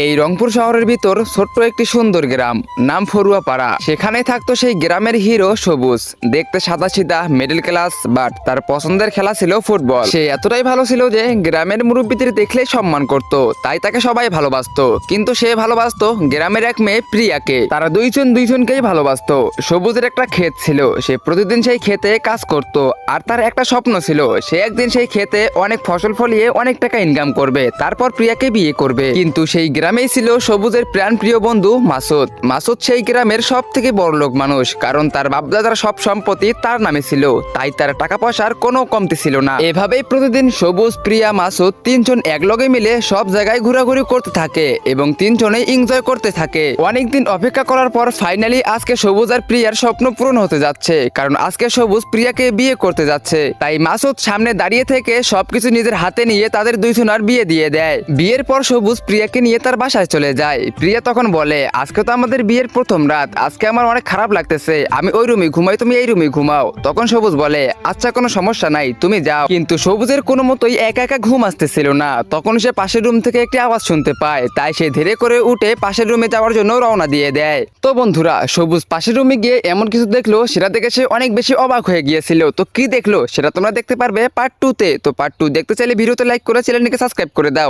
এই রংপুর শহরের ভিতর ছোট্ট একটি সুন্দর গ্রাম, নাম ফরুয়াপাড়া। সেখানে থাকতো সেই গ্রামের হিরো সবুজ। দেখতে সাদাসিধা, মিডল ক্লাস, বাট তার পছন্দের খেলা ছিল ফুটবল। সে এতটাই ভালো ছিল যে গ্রামের মুরব্বীদের দেখলেই সম্মান করত, তাই তাকে সবাই ভালোবাসতো। কিন্তু সে ভালোবাসতো গ্রামের এক মেয়ে প্রিয়াকে। তারা দুইজনকেই ভালোবাসতো। সবুজের একটা ক্ষেত ছিল, সে প্রতিদিন সেই ক্ষেতে কাজ করত। আর তার একটা স্বপ্ন ছিল, সে একদিন সেই ক্ষেতে অনেক ফসল ফলিয়ে অনেক টাকা ইনকাম করবে, তারপর প্রিয়াকে বিয়ে করবে। কিন্তু সেই গ্রামেই ছিল সবুজের প্রাণপ্রিয় বন্ধু মাসুদ। মাসুদ সেই গ্রামের সব থেকে বড়লোক মানুষ, কারণ তার বাপদাদার সব সম্পত্তি তার নামে ছিল, তাই তার টাকা পয়সার কোনো কমতি ছিল না। এভাবেই প্রতিদিন সবুজ, প্রিয়া, মাসুদ তিনজন একলগে মিলে সব জায়গায় ঘোরাঘুরি করতে থাকে এবং তিনজনেই এনজয় করতে থাকে। অনেকদিন অপেক্ষা করার পর ফাইনালি আজকে সবুজ আর প্রিয়ার স্বপ্ন পূরণ হতে যাচ্ছে, কারণ আজকে সবুজ প্রিয়াকে বিয়ে করতে যাচ্ছে। তাই মাসুদ সামনে দাঁড়িয়ে থেকে সবকিছু নিজের হাতে নিয়ে তাদের দুইজনের বিয়ে দিয়ে দেয়। বিয়ের পর সবুজ প্রিয়াকে নিয়ে তার বাসায় চলে যায়। প্রিয়া তখন বলে, আজকে তো আমাদের বিয়ের প্রথম রাত, আজকে আমার অনেক খারাপ লাগতেছে, আমি ওই রুমে ঘুমাই, তুমি এই রুমে ঘুমাও। তখন সবুজ বলে, আচ্ছা কোনো সমস্যা নাই, তুমি যাও। কিন্তু সবুজের কোনো মতোই একা একা ঘুম আসতেছিল না। তখন সে পাশের রুম থেকে একটি আওয়াজ শুনতে পায়, তাই সে ধীরে করে উঠে পাশের রুমে যাওয়ার জন্য রওনা দিয়ে দেয়। তো বন্ধুরা, সবুজ পাশের রুমে গিয়ে এমন কিছু দেখলো, সেটা দেখে সে অনেক বেশি অবাক হয়ে গিয়েছিল। তো কি দেখলো সেটা তোমরা দেখতে পারবে পার্ট 2 তে। তো পার্ট 2 দেখতে চাইলে ভিডিওতে লাইক করে চ্যানেলটিকে সাবস্ক্রাইব করে দাও।